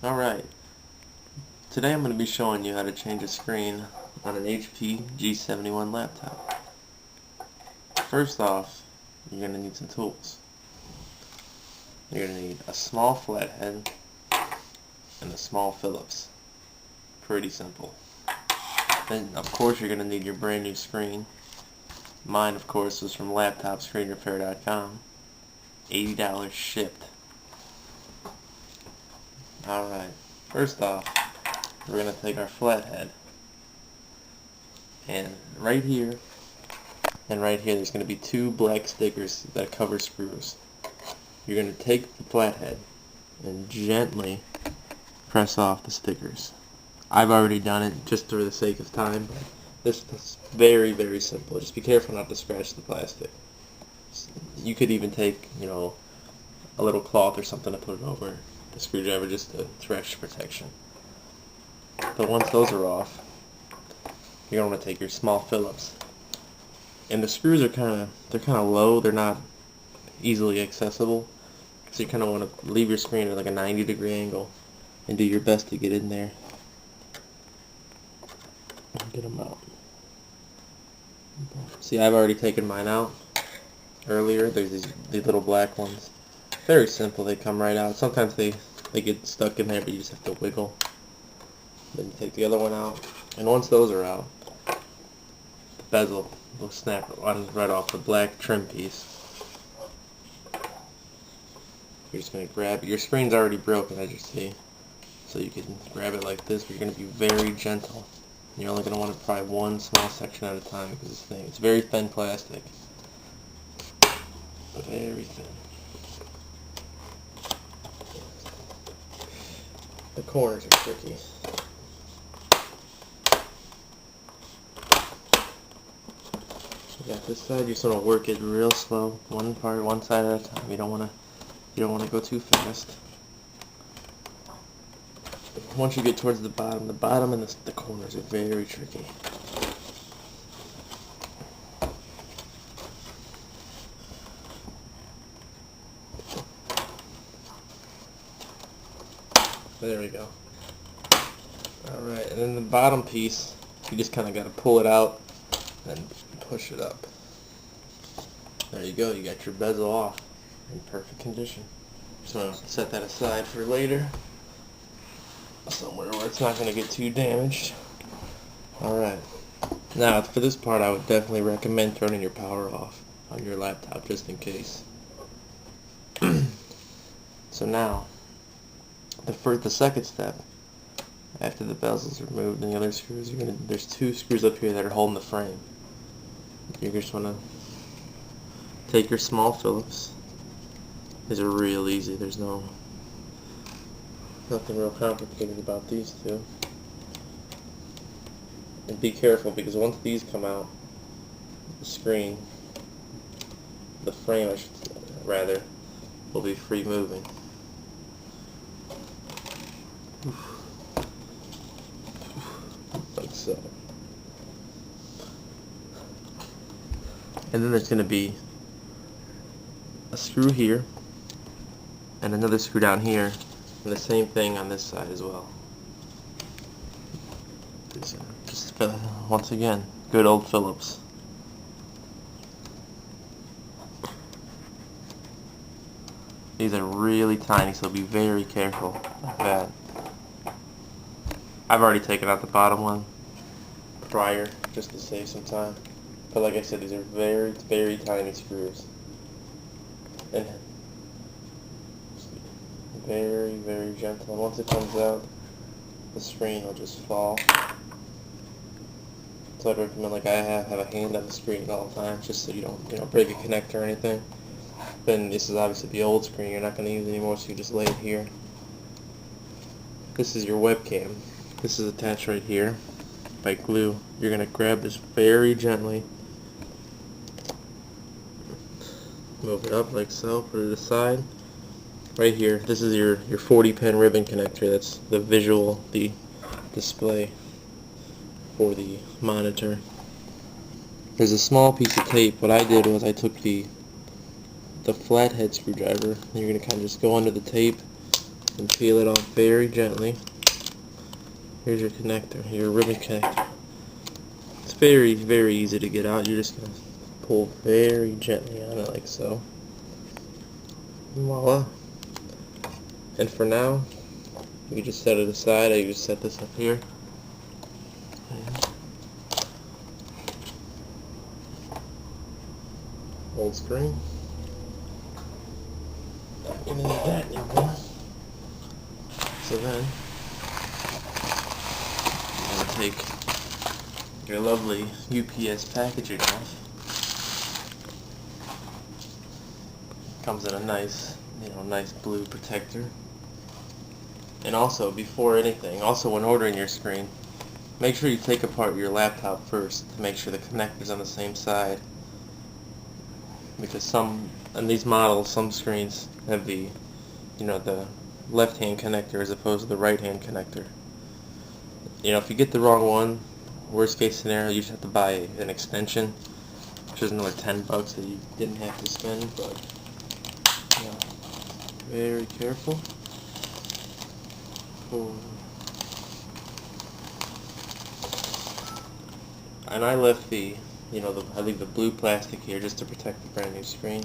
Alright, today I'm going to be showing you how to change a screen on an HP G71 laptop. First off, you're going to need some tools. You're going to need a small flathead and a small Phillips. Pretty simple. Then of course you're going to need your brand new screen. Mine of course was from laptopscreenrepair.com. $80 shipped. Alright, first off, we're going to take our flathead, and right here there's going to be two black stickers that cover screws. You're going to take the flathead and gently press off the stickers. I've already done it just for the sake of time, but this is very, very simple. Just be careful not to scratch the plastic. You could even take, a little cloth or something to put it over the screwdriver just for extra protection. But once those are off, you're going to want to take your small Phillips. And the screws are kind of low. They're not easily accessible. So you kind of want to leave your screen at like a 90-degree angle and do your best to get in there. Get them out. See, I've already taken mine out earlier. There's these little black ones. Very simple. They come right out. Sometimes they get stuck in there, but you just have to wiggle. Then you take the other one out, and once those are out, the bezel will snap right off the black trim piece. You're just going to grab it. Your screen's already broken, as you see, so you can grab it like this, but you're going to be very gentle. You're only going to want to pry one small section at a time because it's very thin plastic. Very thin. The corners are tricky. You got this side. You just want to work it real slow, one side at a time. You don't want to go too fast. Once you get towards the bottom and the corners are very tricky. There we go. Alright, and then the bottom piece, you just kind of got to pull it out and push it up. There you go, you got your bezel off in perfect condition. Just want to set that aside for later, somewhere where it's not going to get too damaged. Alright, now for this part I would definitely recommend turning your power off on your laptop just in case. So now, the second step, after the bezel's removed and the other screws, there's two screws up here that are holding the frame. You just want to take your small Phillips. These are real easy. There's nothing real complicated about these two. And be careful, because once these come out, the frame, will be free moving. Like so. And then there's going to be a screw here and another screw down here, and the same thing on this side as well. Just once again, good old Phillips. These are really tiny, so be very careful of that. I've already taken out the bottom one prior, just to save some time. But like I said, these are very, very tiny screws. And very, very gentle. And once it comes out, the screen will just fall. So I'd recommend, like I have a hand on the screen at all times, just so you don't break a connector or anything. Then this is obviously the old screen you're not going to use anymore, so you just lay it here. This is your webcam. This is attached right here by glue. You're going to grab this very gently, move it up like so, put it aside. Right here, this is your 40-pin ribbon connector. That's the display for the monitor. There's a small piece of tape. What I did was I took the flathead screwdriver, and you're going to kind of just go under the tape and peel it off very gently. Here's your connector, your ribbon connector. It's very, very easy to get out. You're just going to pull very gently on it like so. Voila. And for now, you just set it aside. I just set this up here. Old screen. You need that anymore. So then, I'm going to take your lovely UPS packaging off. Comes in a nice, nice blue protector. And also, before anything, also when ordering your screen, make sure you take apart your laptop first to make sure the connector's on the same side. Because on these models, some screens have the left-hand connector as opposed to the right-hand connector. If you get the wrong one, worst case scenario, you just have to buy an extension, which is another $10 that you didn't have to spend, but very careful. And I left I leave the blue plastic here just to protect the brand new screen.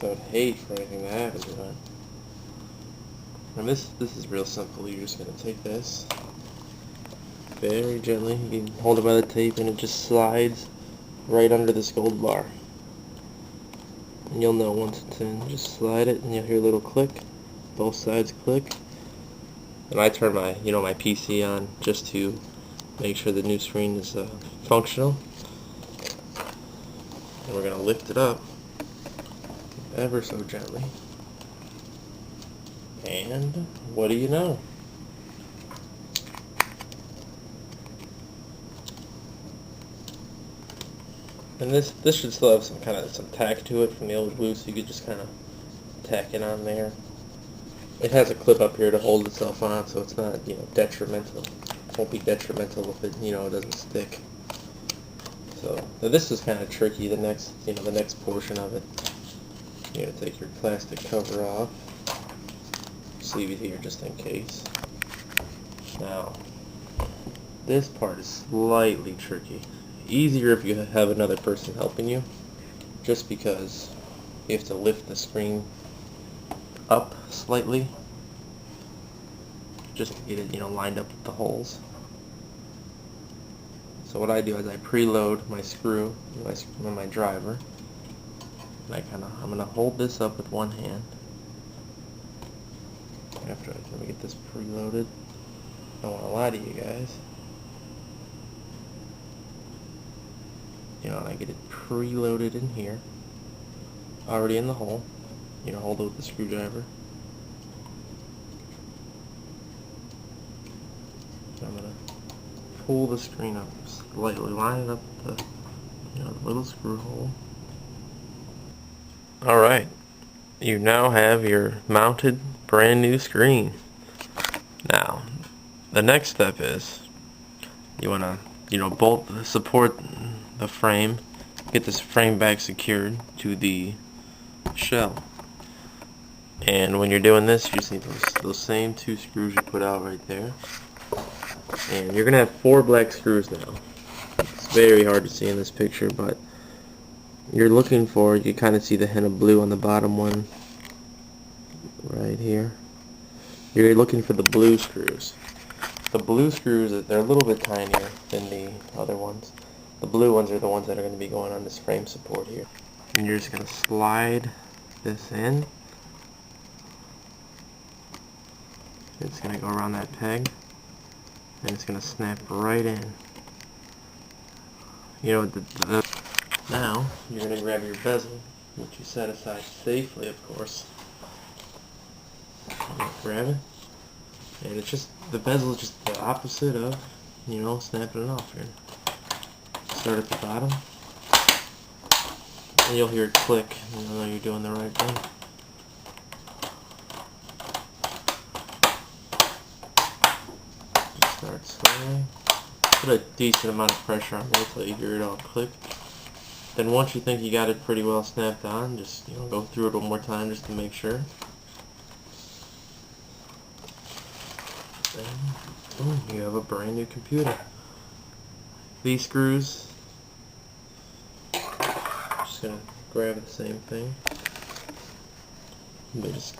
So I'd hate for anything to happen to it. And this is real simple. You're just going to take this very gently. You can hold it by the tape and it just slides right under this gold bar. And you'll know once it's in. Just slide it and you'll hear a little click. Both sides click. And I turn my my PC on just to make sure the new screen is functional. And we're going to lift it up ever so gently. And what do you know? And this should still have some tack to it from the old glue, so you could just kind of tack it on there. It has a clip up here to hold itself on, so it's not detrimental. It won't be detrimental if it doesn't stick. So this is kind of tricky. The next portion of it, you're gonna take your plastic cover off. Just leave it here just in case. Now, this part is slightly tricky. Easier if you have another person helping you, just because you have to lift the screen up slightly just to get it lined up with the holes. So what I do is I preload my screw, my driver, and I'm gonna hold this up with one hand. Let me get this preloaded. I don't want to lie to you guys. And I get it preloaded in here, already in the hole. Hold it with the screwdriver. I'm gonna pull the screen up slightly, line it up with the little screw hole. All right, you now have your mounted brand new screen. Now, the next step is you wanna bolt support the frame, get this frame back secured to the shell. And when you're doing this, you just need those same two screws you put out right there. And you're gonna have 4 black screws now. It's very hard to see in this picture, but you're looking for, you kind of see the hint of blue on the bottom one right here. You're looking for the blue screws. The blue screws, they're a little bit tinier than the other ones. The blue ones are the ones that are going to be going on this frame support here. And you're just going to slide this in. It's going to go around that peg, and it's going to snap right in. Now, you're going to grab your bezel, which you set aside safely, of course. Grab it, and it's just, the bezel is just the opposite of, snapping it off here. Start at the bottom, and you'll hear it click, and you'll know you're doing the right thing. Start slowly. Put a decent amount of pressure on there until you hear it all click. Then once you think you got it pretty well snapped on, just go through it one more time just to make sure. and boom, you have a brand new computer. These screws, just gonna grab the same thing. They just